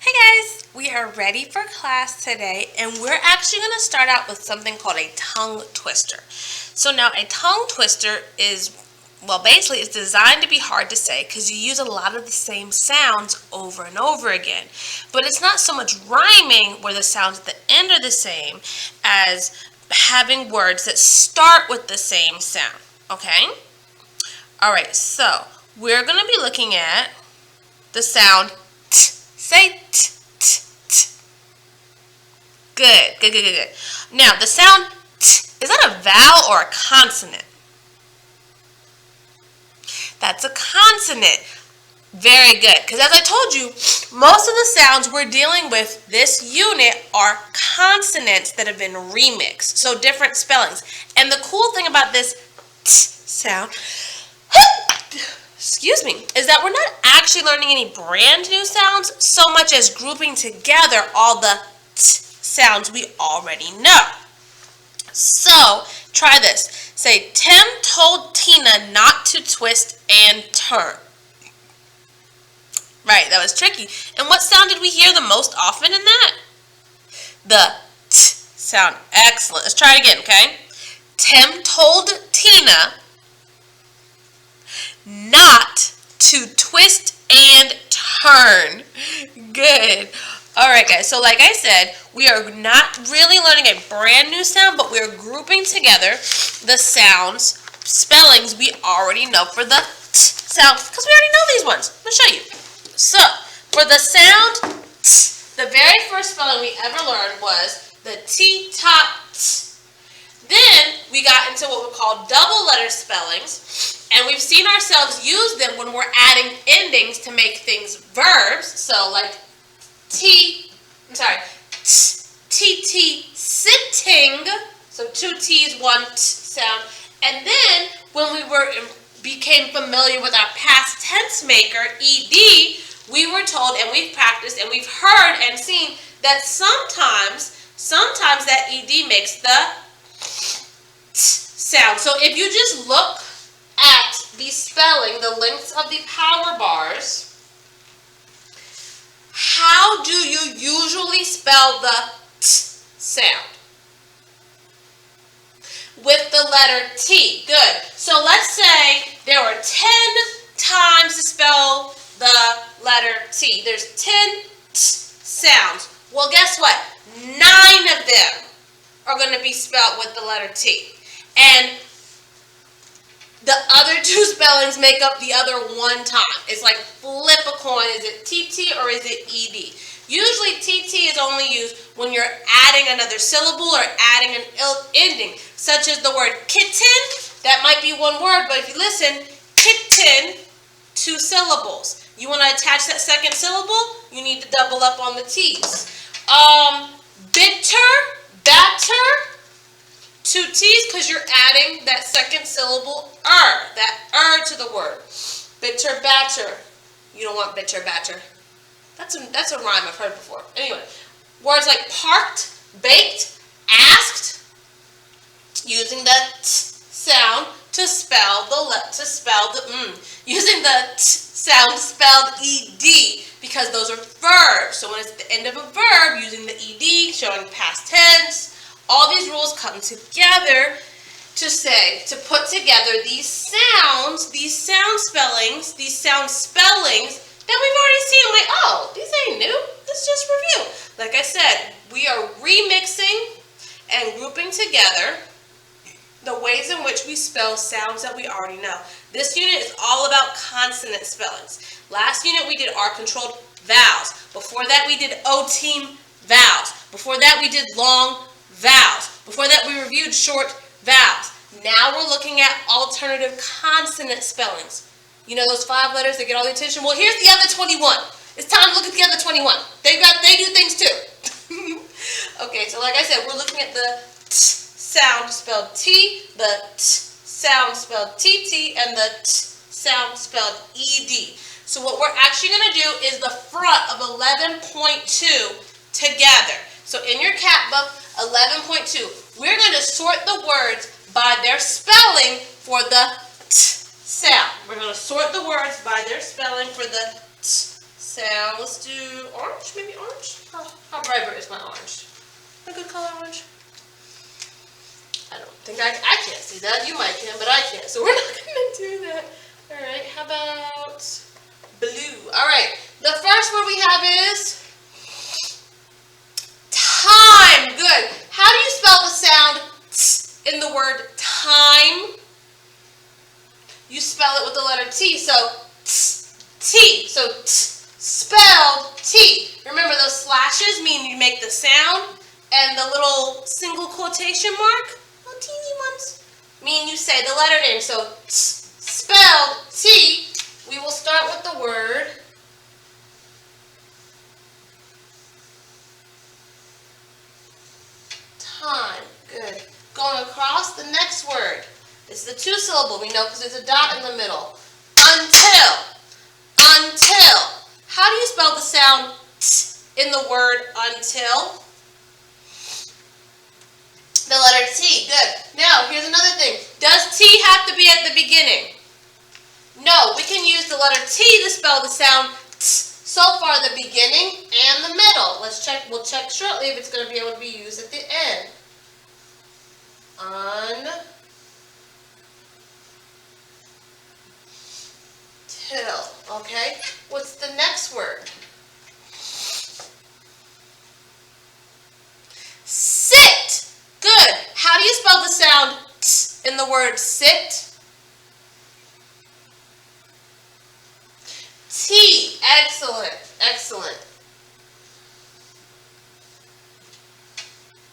Hey guys, we are ready for class today and we're actually going to start out with something called a tongue twister. So now a tongue twister basically it's designed to be hard to say because you use a lot of the same sounds over and over again. But it's not so much rhyming where the sounds at the end are the same as having words that start with the same sound, okay? Alright, so we're going to be looking at the sound t. Say t, t, t. Good, good, good, good, good. Now, the sound t, is that a vowel or a consonant? That's a consonant. Very good, because as I told you, most of the sounds we're dealing with this unit are consonants that have been remixed, so different spellings. And the cool thing about this t sound is that we're not actually learning any brand new sounds so much as grouping together all the t sounds we already know. So, try this. Say, Tim told Tina not to twist and turn. Right, that was tricky. And what sound did we hear the most often in that? The t sound. Excellent. Let's try it again, okay? Tim told Tina not to twist and turn. Good. Alright guys, so like I said, we are not really learning a brand new sound, but we're grouping together the sounds, spellings we already know for the t sound, because we already know these ones. I'm going to show you. So, for the sound t, the very first spelling we ever learned was the T-top t. Then we got into what we call double letter spellings, and we've seen ourselves use them when we're adding endings to make things verbs. So like T, sitting, so two T's, one T sound. And then when we became familiar with our past tense maker, ed, we were told and we've practiced and we've heard and seen that sometimes that ed makes the t sound. So if you just look at the spelling, the lengths of the power bars, how do you usually spell the t sound? With the letter T. Good. So let's say there were 10 times to spell the letter T. There's 10 t sounds. Well, guess what? 9 of them are going to be spelled with the letter T. And the other two spellings make up the other one time. It's like flip a coin. Is it TT or is it ED? Usually TT is only used when you're adding another syllable or adding an ending, such as the word kitten. That might be one word, but if you listen, kitten, 2 syllables. You want to attach that second syllable, you need to double up on the T's. Bitter, batter, 2 T's because you're adding that second syllable that to the word. Bitter, batter. You don't want bitter, batter. That's a rhyme I've heard before. Anyway, words like parked, baked, asked, using the t sound to spell using the t sound spelled ed because those are verbs. So when it's the end of a verb, using the ed, showing past tense. All these rules come together to put together these sound spellings that we've already seen. I'm like, oh, these ain't new. Let's just review. Like I said, we are remixing and grouping together the ways in which we spell sounds that we already know. This unit is all about consonant spellings. Last unit we did R-controlled vowels. Before that we did O-team vowels. Before that we did long vowels. Before that we reviewed short vowels. Now we're looking at alternative consonant spellings. You know those 5 letters that get all the attention? Well, here's the other 21. It's time to look at the other 21. They do things too. Okay, so like I said, we're looking at the t sound spelled T, the t sound spelled TT, and the t sound spelled ED. So what we're actually going to do is the front of 11.2 together. So in your cat book, 11.2, we're going to sort the words by their spelling for the t sound. We're going to sort the words by their spelling for the t sound. Let's do orange, maybe orange? How vibrant is my orange? A good color orange? I don't think I can't see that. You might can, but I can't. So we're not going to do that. All right, how about blue? All right, the first word we have is time. Good. How do you spell the sound t in the word time? You spell it with the letter T, so T. So t spelled T. Remember those slashes mean you make the sound, and the little single quotation mark, little teeny ones, mean you say the letter name. So t spelled T. We will start with the word time. Good. Going across the next word. This is a two-syllable. We know because there's a dot in the middle. Until. Until. How do you spell the sound t in the word until? The letter T. Good. Now, here's another thing. Does T have to be at the beginning? No. We can use the letter T to spell the sound t. So far, the beginning and the middle. Let's check. We'll check shortly if it's going to be able to be used at the end. Until. Okay. What's the next word? Sit. Good. How do you spell the sound t in the word sit? T. Excellent. Excellent.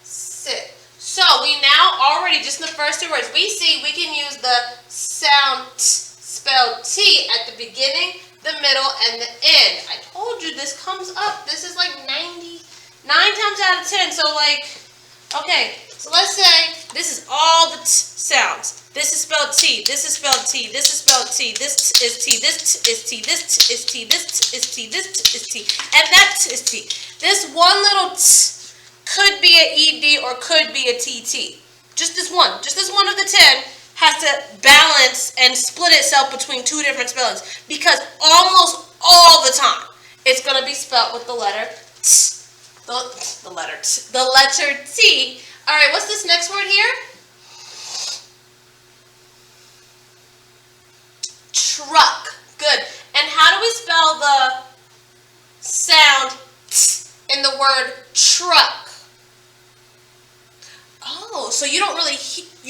Sit. So we now already, just in the first two words, we see we can use the sound t spelled T at the beginning, the middle, and the end. I told you this comes up. This is like 99 times out of 10. So like, okay, so let's say this is all the t sounds. This is spelled T. This is spelled T. This is spelled T. This is T. This is T. This is T. This is T. This is T. And that is T. This one little t could be an ED or could be a TT. Just this one of the 10 has to balance and split itself between two different spellings, because almost all the time it's going to be spelled with the letter T. The letter T. All right, what's this next word here? Truck. Good. And how do we spell the sound T in the word truck? Oh, so you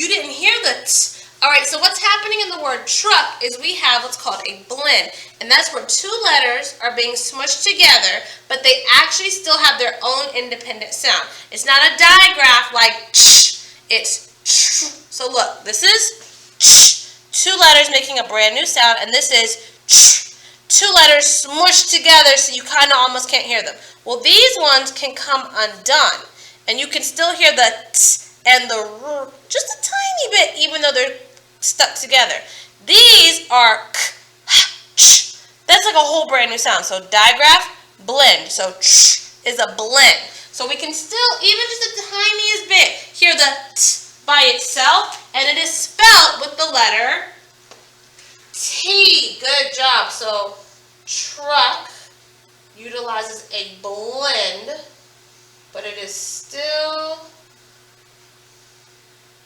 didn't hear the T. All right, so what's happening in the word truck is we have what's called a blend, and that's where two letters are being smushed together, but they actually still have their own independent sound. It's not a digraph like ch, it's tr. So look, this is ch, two letters making a brand new sound, and this is ch, two letters smushed together so you kind of almost can't hear them. Well, these ones can come undone, and you can still hear the t and the r just a tiny bit, even though they're stuck together. These are k, h, ch. That's like a whole brand new sound. So digraph, blend. So ch is a blend. So we can still, even just the tiniest bit, hear the t by itself, and it is spelled with the letter T. Good job. So truck utilizes a blend, but it is still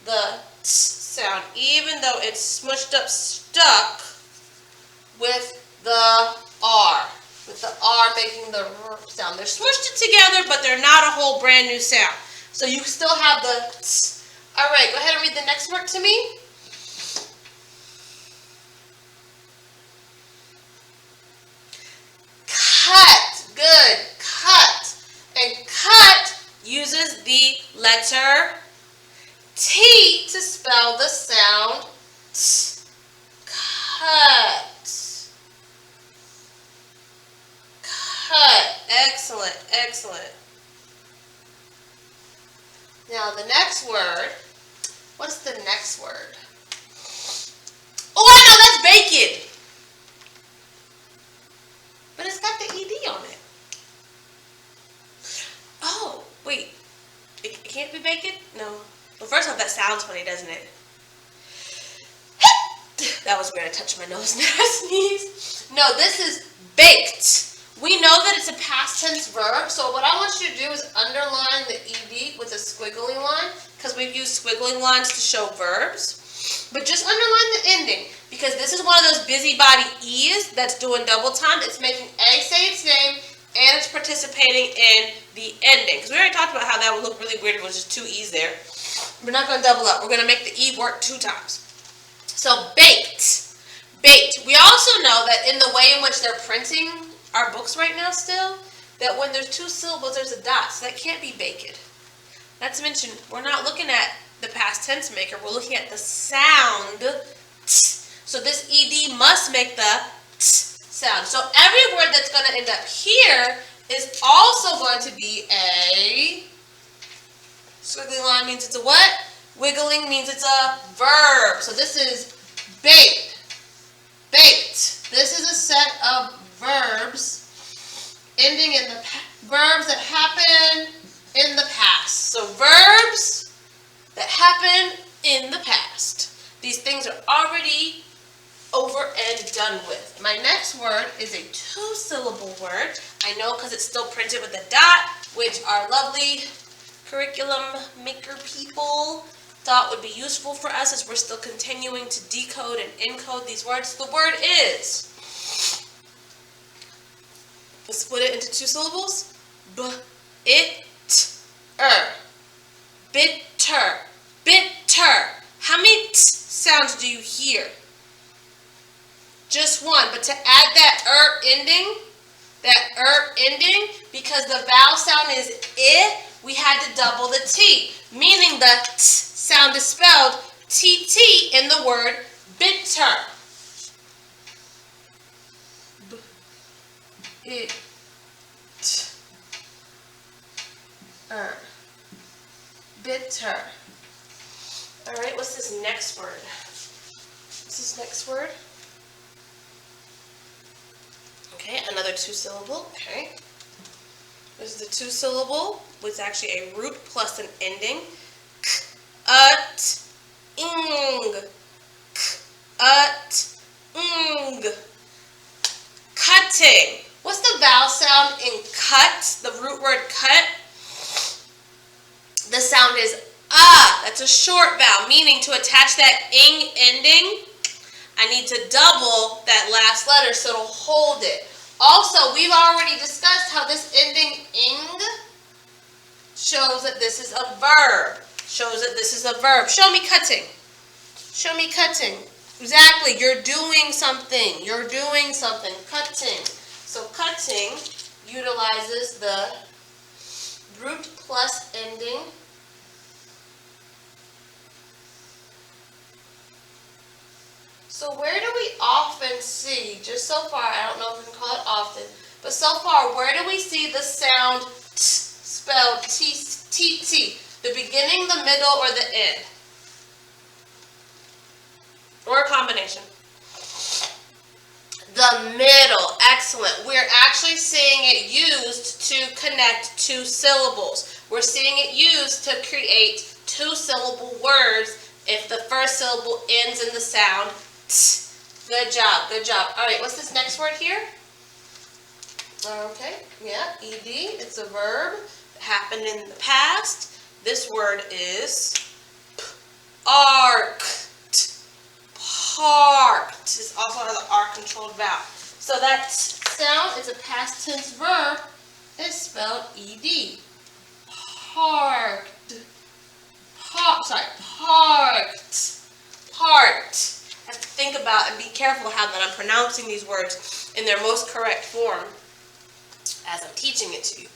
the t sound, even though it's smushed up, stuck with the R, making the R sound. They're smushed it together, but they're not a whole brand new sound. So you still have the t. All right, go ahead and read the next word to me. Cut. Good. Cut. And cut uses the letter T to spell the sound T. Cut. Cut. Excellent, excellent. Now the next word, what's the next word? Oh, I know, that's bacon. But it's got the ED on it. Oh, wait. It can't be bacon? No. Well, first off, that sounds funny, doesn't it? That was weird. I touched my nose and I sneezed. No, this is baked. We know that it's a past tense verb, so what I want you to do is underline the ed with a squiggly line, because we've used squiggly lines to show verbs. But just underline the ending, because this is one of those busybody E's that's doing double time. It's making A say its name, and it's participating in the ending. Because we already talked about how that would look really weird if it was just two E's there. We're not going to double up. We're going to make the E work 2 times. So baked. Baked. We also know that in the way in which they're printing our books right now still, that when there's 2 syllables, there's a dot. So that can't be baked. Not to mention, we're not looking at the past tense maker. We're looking at the sound t. So this ed must make the t sound. So every word that's going to end up here is also going to be a squiggly line means it's a what? Wiggling means it's a verb. So this is baked. Baked. This is a set of verbs ending in the verbs that happen in the past. So verbs that happen in the past. These things are already over and done with. My next word is a 2-syllable word. I know because it's still printed with a dot, which our lovely curriculum maker people thought would be useful for us as we're still continuing to decode and encode these words. The word is, let's split it into 2 syllables. B-it-er. Bitter. Bitter. How many t sounds do you hear? Just one. But to add that ending, because the vowel sound is I, we had to double the T, meaning the t sound is spelled T-T in the word bitter. Bitter. All right, what's this next word? What's this next word? Okay, another 2-syllable. Okay. This is a 2-syllable with actually a root plus an ending. K-ut-ing. K-ut-ing. Cutting. What's the vowel sound in cut? The root word cut. The sound is That's a short vowel, meaning to attach that ing ending, I need to double that last letter so it'll hold it. Also, we've already discussed how this ending ing shows that this is a verb. Show me cutting. Show me cutting. Exactly. You're doing something. Cutting. So cutting utilizes the root plus ending. So where do we often see, just so far, I don't know if we can call it often, but so far, where do we see the sound t spelled T-T? The beginning, the middle, or the end? Or a combination? The middle. Excellent. We're actually seeing it used to connect 2 syllables. We're seeing it used to create 2-syllable words if the first syllable ends in the sound T. Good job. All right, what's this next word here? Okay, yeah, ed. It's a verb that happened in the past. This word is parked. Parked. This also has an R-controlled vowel. So that sound is a past tense verb. It's spelled ed. Parked. Parked. I have to think about and be careful how that I'm pronouncing these words in their most correct form as I'm teaching it to you.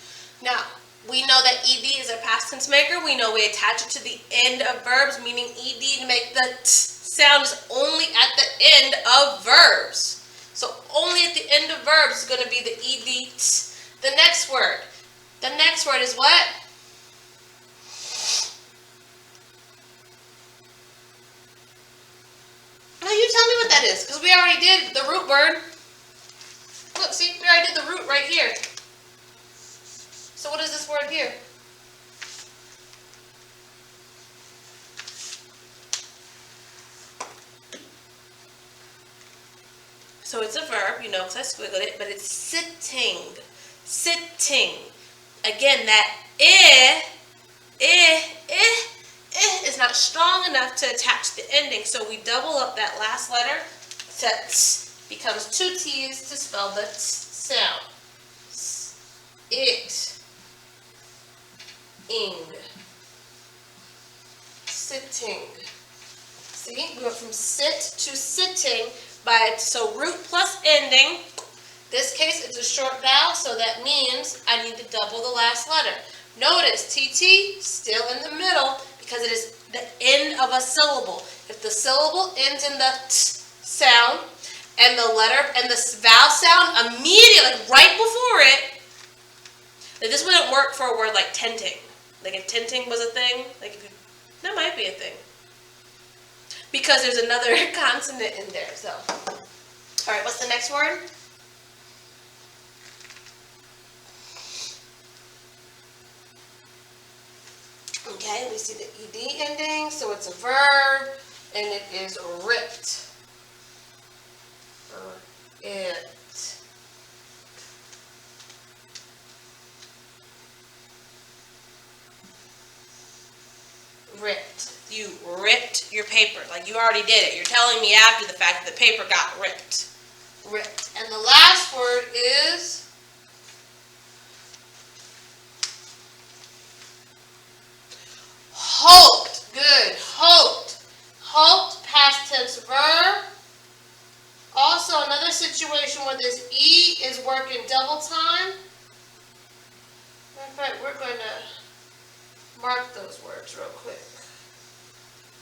Now, we know that ed is a past tense maker. We know we attach it to the end of verbs, meaning ed to make the t sound is only at the end of verbs. So only at the end of verbs is going to be the ed t. The next word is what? Now you tell me what that is, because we already did the root word. Look, see, we already did the root right here. So what is this word here? So it's a verb, you know, because I squiggled it, but it's sitting. Sitting. Again, that is not strong enough to attach the ending, so we double up that last letter. T becomes 2 T's to spell the t sound. It. Ing. Sitting. See, we went from sit to sitting so root plus ending. This case, it's a short vowel, so that means I need to double the last letter. Notice TT still in the middle because it is the end of a syllable. If the syllable ends in the t sound and the letter and the vowel sound immediately, like right before it, like this wouldn't work for a word like tenting. Like if tenting was a thing, like if you, that might be a thing. Because there's another consonant in there. So, all right, what's the next word? Okay, we see the ed ending, so it's a verb, and it is ripped. It. Ripped. You ripped your paper. Like you already did it. You're telling me after the fact that the paper got ripped. Ripped. And the last word is hoped. Good. Hoped. Hoped, past tense verb. Also, another situation where this E is working double time. In fact, we're going to mark those words real quick.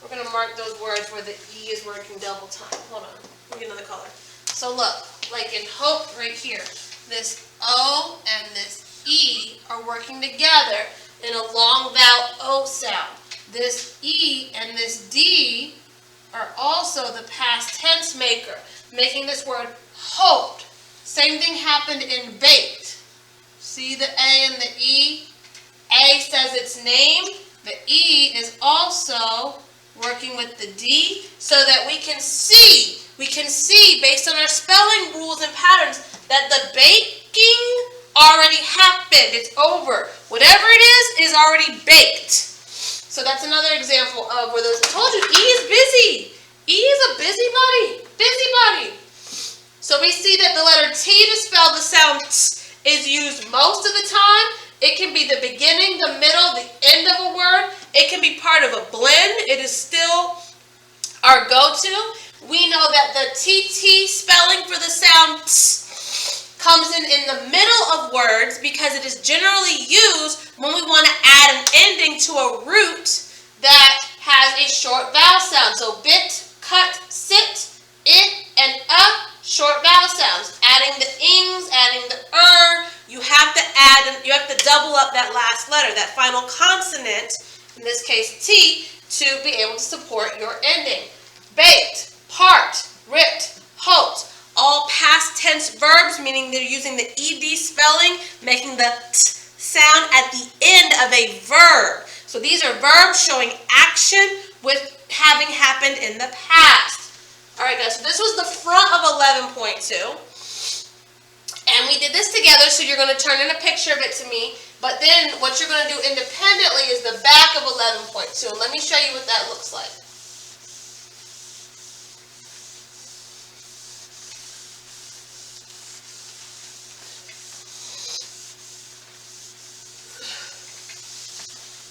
We're going to mark those words where the E is working double time. Hold on. Let me get another color. So look, like in hope right here, this O and this E are working together in a long vowel O sound. This E and this D are also the past tense maker, making this word hoped. Same thing happened in baked. See the A and the E? A says its name. The E is also working with the D so that we can see based on our spelling rules and patterns that the baking already happened. It's over. Whatever it is already baked. So that's another example of where those, I told you, E is busy. E is a busybody. Busybody. So we see that the letter T to spell the sound T is used most of the time. It can be the beginning, the middle, the end of a word. It can be part of a blend. It is still our go-to. We know that the TT spelling for the sound T comes in the middle of words because it is generally used when we want to add an ending to a root that has a short vowel sound. So bit, cut, sit, it, and short vowel sounds. Adding the ings, adding the you have to double up that last letter, that final consonant, in this case T, to be able to support your ending. Baked, part, ripped, hoped, all past tense verbs, meaning they're using the ed spelling, making the t sound at the end of a verb. So these are verbs showing action with having happened in the past. All right, guys, so this was the front of 11.2. And we did this together, so you're going to turn in a picture of it to me. But then what you're going to do independently is the back of 11.2. And let me show you what that looks like.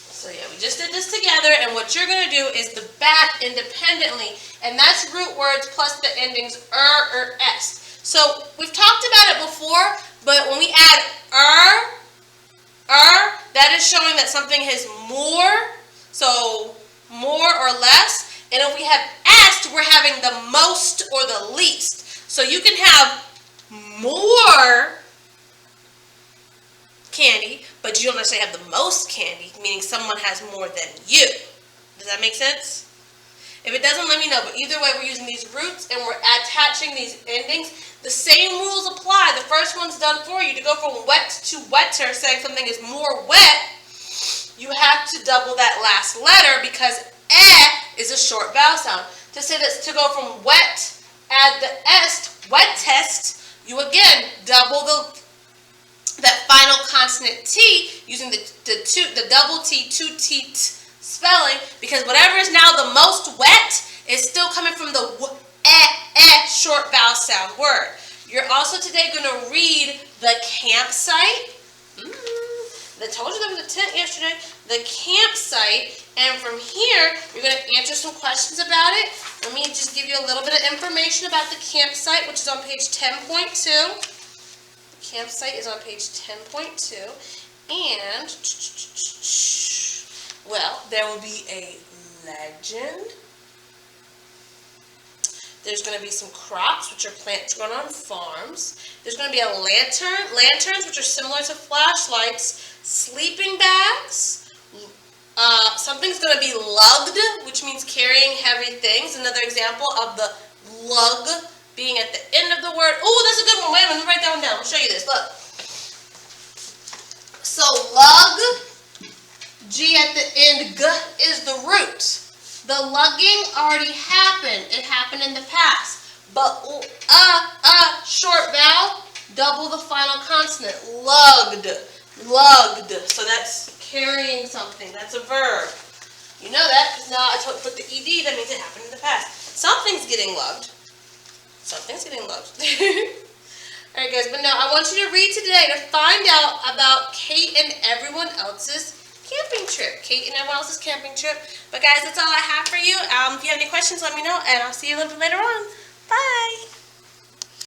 So yeah, we just did this together, and what you're going to do is the back independently, and that's root words plus the endings or s. So we've talked about it before, but when we add that is showing that something has more, so more or less. And if we have est, we're having the most or the least. So you can have more candy, but you don't necessarily have the most candy, meaning someone has more than you. Does that make sense? If it doesn't, let me know. But either way, we're using these roots and we're attaching these endings. The same rules apply. The first one's done for you. To go from wet to wetter, saying something is more wet, you have to double that last letter because is a short vowel sound. To say that, to go from wet add the est, wet test, you again double that final consonant T using the double T, two T spelling, because whatever is now the most wet is still coming from the short vowel sound word. You're also today going to read the campsite. I told you there was a tent yesterday. The campsite, and from here, you're going to answer some questions about it. Let me just give you a little bit of information about the campsite, which is on page 10.2. The campsite is on page 10.2. And, well, there will be a legend. There's going to be some crops, which are plants grown on farms. There's going to be a lanterns, which are similar to flashlights, sleeping bags. Something's going to be lugged, which means carrying heavy things. Another example of the lug being at the end of the word. Oh, that's a good one. Wait a minute, let me write that one down. I'll show you this. Look. So lug, G at the end, G is the root. The lugging already happened. It happened in the past. But short vowel, double the final consonant. Lugged. Lugged. So that's carrying something. That's a verb. You know that because now I put the ed. That means it happened in the past. Something's getting lugged. Something's getting lugged. Alright guys, but now I want you to read today to find out about Kate and everyone else's camping trip. Kate and everyone else's camping trip. But guys, that's all I have for you. If you have any questions, let me know, and I'll see you a little bit later on. Bye!